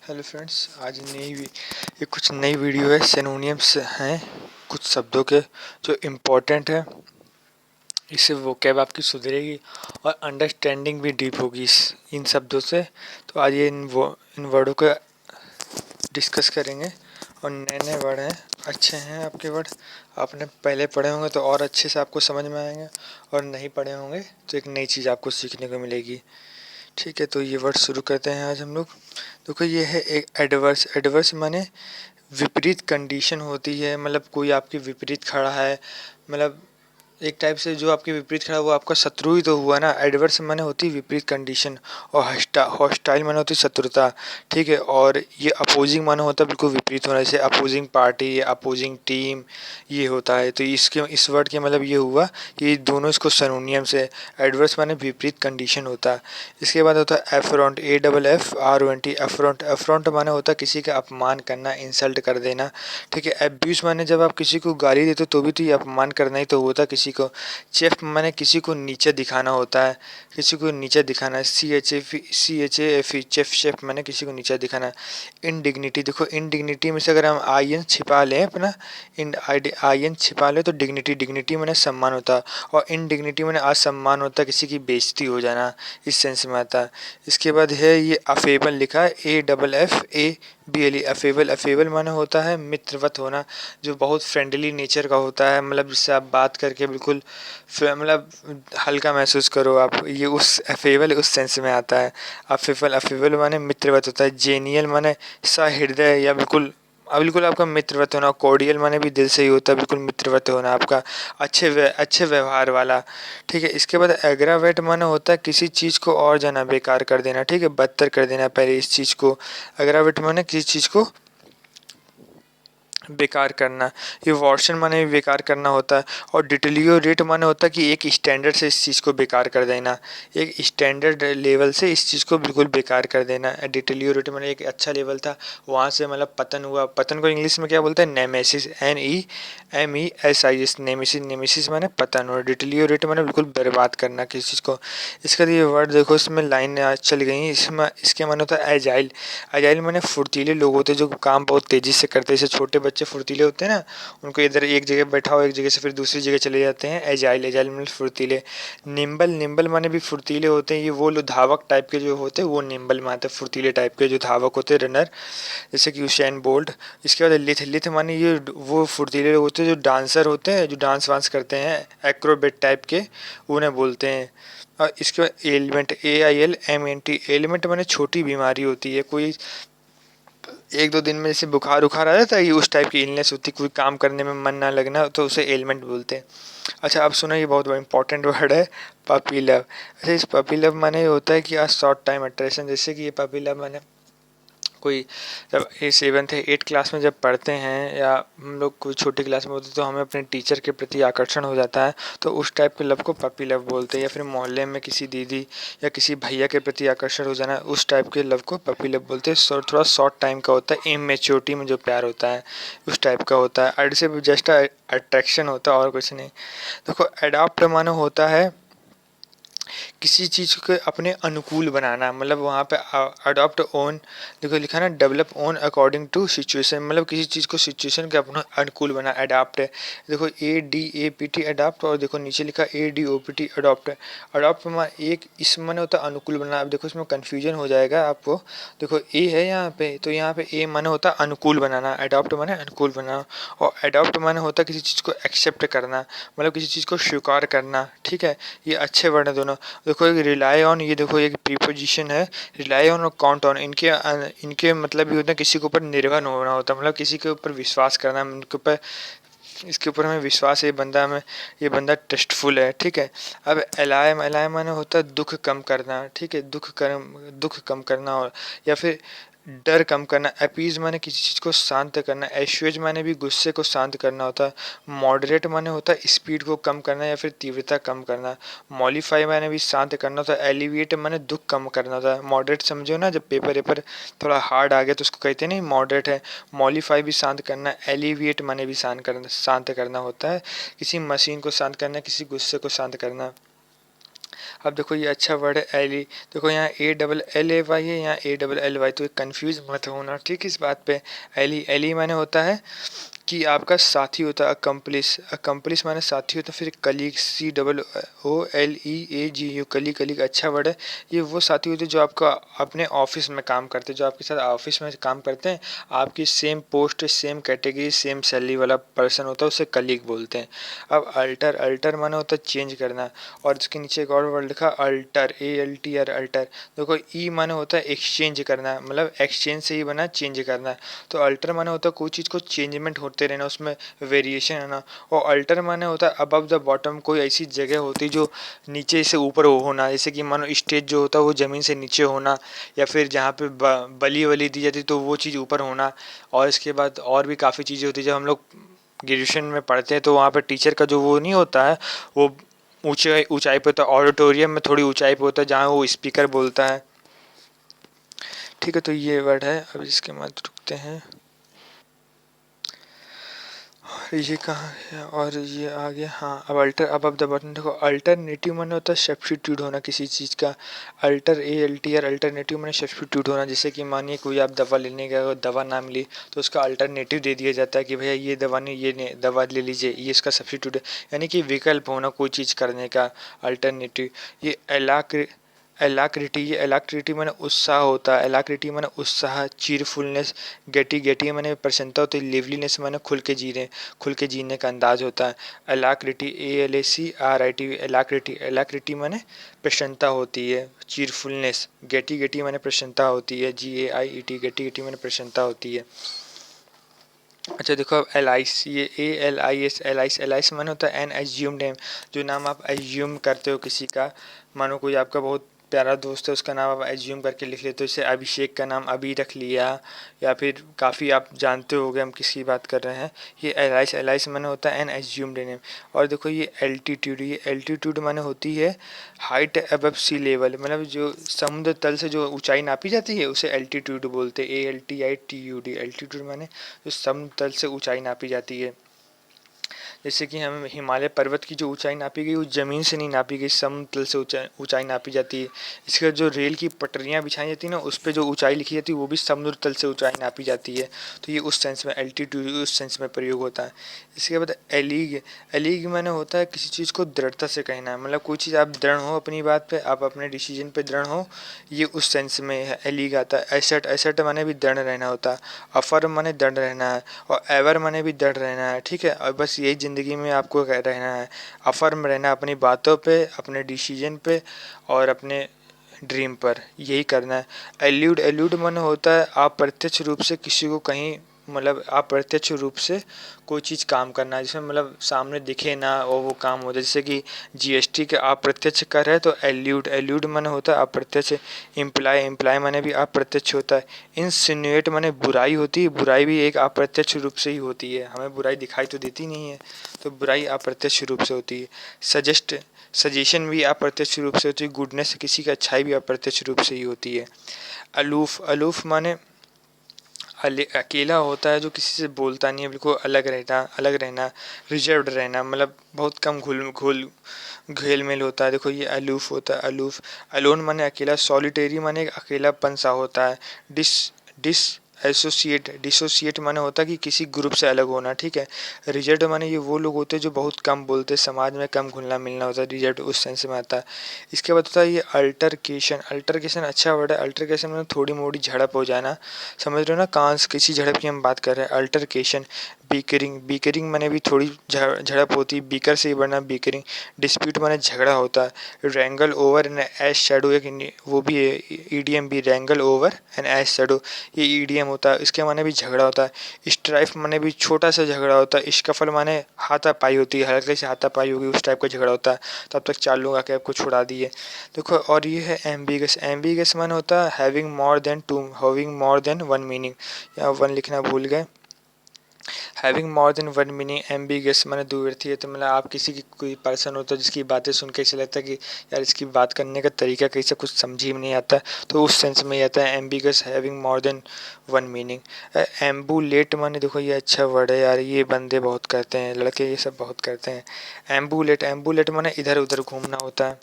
Hello friends, आज ये कुछ नई वीडियो है। सिनोनिम्स हैं कुछ शब्दों के जो इम्पोर्टेंट है। इससे वोकैब आपकी सुधरेगी और अंडरस्टैंडिंग भी डीप होगी इन शब्दों से। तो आज ये इन वर्डों को डिस्कस करेंगे। और नए नए वर्ड हैं, अच्छे हैं आपके वर्ड। आपने पहले पढ़े होंगे तो और अच्छे से आपको समझ में आएंगे, और नहीं पढ़े होंगे तो एक नई चीज़ आपको सीखने को मिलेगी। ठीक है, तो ये वर्ड शुरू करते हैं आज हम लोग। देखो, ये है एक एडवर्स। एडवर्स माने विपरीत कंडीशन होती है, मतलब कोई आपके विपरीत खड़ा है, मतलब एक टाइप से जो आपके विपरीत खड़ा है वो आपका शत्रु ही तो हुआ ना। एडवर्स माने होती है विपरीत कंडीशन, और हॉस्टाइल माने होती है शत्रुता। ठीक है, और ये अपोजिंग माने होता है बिल्कुल विपरीत होने से, अपोजिंग पार्टी, अपोजिंग टीम, ये होता है। तो इस वर्ड के मतलब ये हुआ कि दोनों इसको सिनोनियम से। एडवर्स माने विपरीत कंडीशन होता है। इसके बाद होता है एफरॉन्ट, AFFRONT। एफरॉन्ट, एफरॉन्ट माने होता है किसी का अपमान करना, इंसल्ट कर देना। ठीक है, एब्यूज माने जब आप किसी को गाली देते हो तो भी तो ये अपमान करना ही तो होता है किसी को। चेफ माने किसी को नीचे दिखाना होता है, किसी को नीचे दिखाना है। CHAF, चेफ, शेफ माने किसी को नीचे दिखाना। इनडिग्निटी, देखो इनडिग्निटी में से अगर हम IN छिपा लें अपना, IN छिपा लें तो डिग्निटी, डिग्निटी माने सम्मान होता है, और इनडिग्निटी माने असम्मान होता है, किसी की बेइज्जती हो जाना, इस सेंस में आता है। इसके बाद है ये अफेबल, लिखा है AFFABLE, अफेबल। अफेबल माने होता है मित्रवत होना, जो बहुत फ्रेंडली नेचर का होता है, मतलब जिससे आप बात करके बिल्कुल मतलब हल्का महसूस करो आप, ये उस अफेबल उस सेंस में आता है। अफेबल, अफेबल माने मित्रवत होता है। जेनियल माने सहृदय या बिल्कुल बिल्कुल आपका मित्रवत होना। कॉर्डियल माने भी दिल से ही होता है, बिल्कुल मित्रवत होना आपका, अच्छे व्यवहार वाला। ठीक है, इसके बाद एग्रावेट माने होता है किसी चीज़ को और ज़्यादा बेकार कर देना। ठीक है, बदतर कर देना पहले इस चीज़ को। एग्रावेट माने किसी चीज़ को बेकार करना। ये वॉर्शन माने भी बेकार करना होता है। और डिटेलियोरेट माने होता है कि एक स्टैंडर्ड से इस चीज़ को बेकार कर देना, एक स्टैंडर्ड लेवल से इस चीज़ को बिल्कुल बेकार कर देना। डिटेलियोरेट माने एक अच्छा लेवल था, वहाँ से मतलब पतन हुआ। पतन को इंग्लिश में क्या बोलते हैं? Nemesis, NEMESIS, nemesis. नेमेसिस माने पतन, और डिटेलियोरेट माने बिल्कुल बर्बाद करना किसी चीज़ को। इसका ये वर्ड देखो, इसमें लाइन चल गई। इसमें इसके माने होता है एजाइल। एजाइल माने फुर्तीले लोग होते हैं जो काम बहुत तेज़ी से करते हैं। जैसे छोटे बच्चे फुर्तीले होते हैं ना, उनको इधर एक जगह बैठाओ, एक जगह से फिर दूसरी जगह चले जाते हैं। एजाइल, एजाइल माने फुर्तीले। निम्बल, निम्बल माने भी फुर्तीले होते हैं। ये वो लोग धावक टाइप के जो होते हैं वो निम्बल में आते हैं, फुर्तीले टाइप के जो धावक होते हैं, रनर, जैसे कि यूसैन बोल्ट। इसके बाद लिथ, लिथ माने ये वो फुर्तीले लोग होते हैं जो डांसर होते हैं, जो डांस वांस करते हैं, एक्रोबेट टाइप के, उन्हें बोलते हैं। और इसके बाद एलिमेंट, AILMENT। एलिमेंट माने छोटी बीमारी होती है, कोई एक दो दिन में जैसे बुखार उखार आ जाता है, ये उस टाइप की इलनेस होती है, कोई काम करने में मन ना लगना, तो उसे एलिमेंट बोलते हैं। अच्छा, अब सुनो, ये बहुत इंपॉर्टेंट वर्ड है, पपी लव। अच्छा, इस पपी लव माने होता है कि आज शॉर्ट टाइम अट्रैक्शन। जैसे कि ये पपी लव माने कोई जब ये 7th 8 क्लास में जब पढ़ते हैं, या हम लोग कोई छोटी क्लास में होते हैं, तो हमें अपने टीचर के प्रति आकर्षण हो जाता है, तो उस टाइप के लव को पपी लव बोलते हैं। या फिर मोहल्ले में किसी दीदी या किसी भैया के प्रति आकर्षण हो जाना, उस टाइप के लव को पपी लव बोलते हैं। थोड़ा शॉर्ट टाइम का होता है, इमेच्योरिटी में जो प्यार होता है उस टाइप का होता है। अड से जस्ट अट्रैक्शन होता है और कुछ नहीं। देखो, अडॉप्ट माने होता है किसी चीज़ को अपने अनुकूल बनाना, मतलब वहाँ पे अडॉप्ट ओन, देखो लिखा ना, develop own according to situation, मतलब किसी चीज़ को सिचुएशन के अपना अनुकूल बना, अडॉप्ट है। देखो ADAPT अडॉप्ट, और देखो नीचे लिखा ADOPT अडॉप्ट। अडॉप्ट में एक इस माने होता है अनुकूल बनाना। अब देखो इसमें कन्फ्यूजन हो जाएगा आपको। देखो ए है यहाँ पे, तो यहाँ पे ए माने होता है अनुकूल बनाना, अडॉप्ट माने अनुकूल बनाना। और अडॉप्ट माने होता है किसी चीज़ को एक्सेप्ट करना, मतलब किसी चीज़ को स्वीकार करना। ठीक है, ये अच्छे वर्ड हैं दोनों। देखो, एक रिलाई ऑन, ये देखो एक प्रीपोजिशन है। रिलाई ऑन और काउंट ऑन, इनके मतलब ये होता है किसी के ऊपर निर्भर होना होता है, मतलब किसी के ऊपर विश्वास करना, उनके ऊपर, इसके ऊपर हमें विश्वास है, ये बंदा ट्रस्टफुल है। ठीक है, अब एलायम, एलायम माने होता है दुख कम करना। ठीक है, दुख कम करना, और या फिर डर कम करना। अपीज माने किसी चीज़ को शांत करना। एश्वेज माने भी गुस्से को शांत करना होता है। मॉडरेट माने होता है स्पीड को कम करना या फिर तीव्रता कम करना। मॉलिफाई माने भी शांत करना होता है। एलिविएट माने दुख कम करना होता है। मॉडरेट समझो ना, जब पेपर वेपर थोड़ा हार्ड आ गया तो उसको कहते हैं नहीं मॉडरेट है। मॉलिफाई भी शांत करना। एलिविएट माने भी शांत करना होता है, किसी मशीन को शांत करना, किसी गुस्से को शांत करना। अब देखो ये अच्छा वर्ड है एली, देखो यहाँ ALLAY है, यहाँ ALLY, तो कंफ्यूज मत होना ठीक इस बात पे। एली एली माने होता है कि आपका साथी होता है, अकम्पलिस, अकम्पलिस माने साथी होता है। फिर कलीग, COOLEAGU, कलीग, कलीग अच्छा वर्ड है। ये वो साथी होते हैं जो आपका अपने ऑफिस में काम करते हैं, जो आपके साथ ऑफिस में काम करते हैं, आपकी same post, same category, same salary वाला पर्सन होता है, उसे कलीग बोलते हैं। अब अल्टर, अल्टर माने होता है चेंज करना, और इसके नीचे एक और वर्ड लिखा अल्टर, ALTR, अल्टर। देखो ई माने होता है एक्सचेंज करना, मतलब एक्सचेंज से ही बना चेंज करना। तो अल्टर माने होता है कोई चीज़ को चेंजमेंट होते रहना, उसमें वेरिएशन आना। और अल्टर माने होता है अबव द बॉटम, कोई ऐसी जगह होती जो नीचे से ऊपर होना, जैसे कि मानो स्टेज जो होता है वो ज़मीन से नीचे होना, या फिर जहाँ पे बली वली दी जाती तो वो चीज़ ऊपर होना। और इसके बाद और भी काफ़ी चीज़ें होती है, जब हम लोग ग्रेजुएशन में पढ़ते हैं तो वहाँ पर टीचर का जो वो नहीं होता है, वो ऊंचाई ऊंचाई पे होता है, ऑडिटोरियम में थोड़ी ऊंचाई पे होता है जहाँ वो स्पीकर बोलता है। ठीक है, तो ये वर्ड है। अब इसके बाद रुकते हैं, ये कहाँ है, और ये आ गया। हाँ, अब अल्टर, अब द बटन देखो, अल्टरनेटिव माने होता है सब्स्टिट्यूट होना किसी चीज़ का। अल्टर, ALTR, अल्टरनेटिव माने सब्स्टिट्यूट होना। जैसे कि मानिए कोई आप दवा लेने गए और दवा ना मिली तो उसका अल्टरनेटिव दे दिया जाता है कि भैया ये दवा नहीं, ये दवा ले लीजिए, ये इसका सब्स्टिट्यूट है। यानी कि विकल्प होना कोई चीज़ करने का, अल्टरनेटिव। ये एलाक्रिटी, ये एलाक्रिटी माने उत्साह होता है, एलाक्रिटी माने उत्साह, चीरफुलनेस। गेटी, गेटी माने प्रसन्नता होती है, लिवलीनेस माने खुल के जीने का अंदाज होता है। एलाक्रिटी, ALACRIT, एलाक्रिटी, एलाक्रिटी माने प्रसन्नता होती है, चीरफुलनेस। गेटी, गेटी माने प्रसन्नता होती है, GAIET, गेटी, गेटी माने प्रसन्नता होती है। अच्छा देखो, अब LIC, ये ALIS, एलाइस, एलाइस माने होता है एन एज्यूम्ड नेम, जो नाम आप एज्यूम करते हो किसी का। मानो कोई आपका बहुत प्यारा दोस्त है, उसका नाम आप एज्यूम करके लिख लेते हो, जैसे अभिषेक का नाम अभी रख लिया, या फिर काफ़ी आप जानते होगे हम किसकी बात कर रहे हैं। ये एलाइस, एलाइस माने होता है एन एज्यूम्ड नेम। और देखो ये एल्टीट्यूड, ये एल्टीट्यूड माने होती है हाइट अबव सी लेवल, मतलब जो समुद्र तल से जो ऊंचाई नापी जाती है उसे एल्टीट्यूड बोलते हैं, ALTITUD, एल्टीट्यूड माने जो समुद्र तल से ऊंचाई नापी जाती है। जैसे कि हम हिमालय पर्वत की जो ऊंचाई नापी गई वो ज़मीन से नहीं नापी गई, समुद्र से ऊंचाई नापी जाती है। इसके जो रेल की पटरियाँ बिछाई जाती है ना, उस पर जो ऊंचाई लिखी जाती है वो भी समुद्र तल से ऊंचाई नापी जाती है। तो ये उस सेंस में एल्टीट्यूड उस सेंस में प्रयोग होता है। इसके बाद एलीग, एलीग माने होता है किसी चीज़ को दृढ़ता से कहना है, मतलब कोई चीज़ आप दृढ़ हो अपनी बात पे, आप अपने डिसीजन पे दृढ़ हो, ये उस सेंस में है एलीग आता है। एसेट, एसेट माने भी दृढ़ रहना होता है। अफर्म माने दृढ़ रहना है, और एवर माने भी दृढ़ रहना है। ठीक है, और बस यही ज़िंदगी में आपको रहना है, अफर्म रहना अपनी बातों पे, अपने डिसीजन पे, और अपने ड्रीम पर, यही करना है। एल्यूड, एल्यूड माने होता है अप्रत्यक्ष रूप से किसी को कहीं, मतलब अप्रत्यक्ष रूप से कोई चीज़ काम करना है, जिसमें मतलब सामने दिखे ना और वो काम हो जाए। जैसे कि GST के अप्रत्यक्ष कर है तो एल्यूड, एल्यूड माने होता है अप्रत्यक्ष। इम्प्लाई, इम्प्लाई माने भी अप्रत्यक्ष होता है। इंसिनुएट माने बुराई होती है, बुराई भी एक अप्रत्यक्ष रूप से ही होती है, हमें बुराई दिखाई तो देती नहीं है, तो बुराई अप्रत्यक्ष रूप से होती है। सजेस्ट, सजेशन भी अप्रत्यक्ष रूप से होती है, गुडनेस किसी की अच्छाई भी अप्रत्यक्ष रूप से ही होती है। अलूफ, अलूफ माने अकेला होता है, जो किसी से बोलता नहीं है, बिल्कुल अलग रहना, अलग रहना, रिजर्व्ड रहना, मतलब बहुत कम घेल मेल होता है। देखो ये अलूफ होता है, अलूफ। अलोन माने अकेला, सॉलिटेरी माने अकेलापन सा होता है। डिस, डिस एसोसिएट, डिसोसिएट माने होता है कि किसी ग्रुप से अलग होना। ठीक है, रिजर्व माने ये वो लोग होते हैं जो बहुत कम बोलते हैं, समाज में कम घुलना मिलना होता है, रिजर्व उस सेंस में आता है। इसके बाद होता है ये अल्टरकेशन, अल्टरकेशन अच्छा वर्ड है। अल्टरकेशन में थोड़ी मोड़ी झड़प हो जाना, समझ रहे हो ना, कहाँ से किसी झड़प की हम बात कर रहे हैं, अल्टरकेशन। बीकरिंग, बीकरिंग माने भी थोड़ी झड़प होती है, बीकर से ही बढ़ना बीकरिंग। डिस्प्यूट माने झगड़ा होता है। रैंगल ओवर एन एश शेडो, एक वो भी है ईडीएम भी, रैंगल ओवर एन एश शेडो, ये ईडीएम होता है, इसके माने भी झगड़ा होता है। स्ट्राइफ माने भी छोटा सा झगड़ा होता है। स्कफल माने हाथापाई होती है, हल्के से हाथापाई होगी, उस टाइप का झगड़ा होता है, तब तक चार लोग आके आपको छुड़ा दिए। देखो, और ये है एम्बिगस, एम्बिगस माने होता है having more than two, having more than one meaning, यहाँ वन लिखना भूल गए। Having more than one meaning, ambiguous माने द्विअर्थी है। तो मतलब आप किसी की, कोई पर्सन होता है जिसकी बातें सुन के ऐसा लगता है कि यार इसकी बात करने का तरीका कैसे, कुछ समझ ही में नहीं आता, तो उस सेंस में ये आता है ambiguous, having more than one meaning. Ambulate माने, देखो ये अच्छा वर्ड है यार, ये बंदे बहुत करते हैं, लड़के ये सब बहुत करते हैं। एम्बुलेट, एम्बुलेट माने इधर उधर घूमना होता है।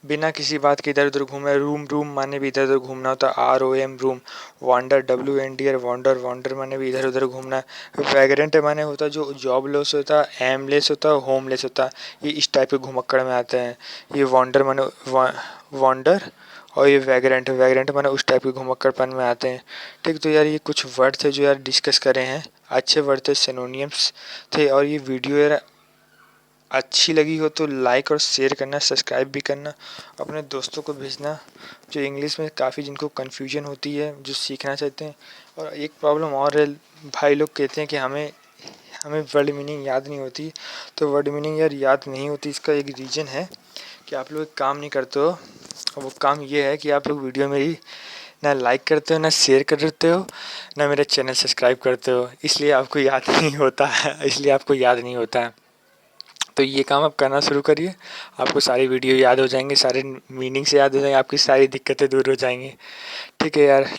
बिना किसी बात के इधर उधर घूमे। रूम रूम माने भी इधर उधर घूमना होता है, ROM room. Wander WNDR wander wander माने भी इधर उधर घूमना। वैग्रेंट माने होता है जो जॉबलेस होता है, एमलेस होता है, होमलेस होता है, ये इस टाइप के घुमक्कड़ में आते हैं। ये वॉन्डर माने वॉन्डर, और ये वैग्रेंट वैग्रेंट माने उस टाइप के घुमक्कड़पन में आते हैं। ठीक, तो यार ये कुछ वर्ड थे जो यार डिस्कस करे हैं, अच्छे वर्ड थे, सिनोनियम्स थे। और ये वीडियो यार अच्छी लगी हो तो लाइक और शेयर करना, सब्सक्राइब भी करना, अपने दोस्तों को भेजना जो इंग्लिश में काफ़ी जिनको कन्फ्यूजन होती है, जो सीखना चाहते हैं। और एक प्रॉब्लम और है, भाई लोग कहते हैं कि हमें हमें वर्ड मीनिंग याद नहीं होती। तो वर्ड मीनिंग यार याद नहीं होती, इसका एक रीज़न है कि आप लोग एक काम नहीं करते हो। और वो काम ये है कि आप लोग वीडियो मेरी ना लाइक करते हो, ना शेयर करते हो, ना मेरा चैनल सब्सक्राइब करते हो, इसलिए आपको याद नहीं होता है, इसलिए आपको याद नहीं होता है। तो ये काम आप करना शुरू करिए, आपको सारी वीडियो याद हो जाएंगे, सारे मीनिंग से याद हो जाएंगे, आपकी सारी दिक्कतें दूर हो जाएंगी। ठीक है यार,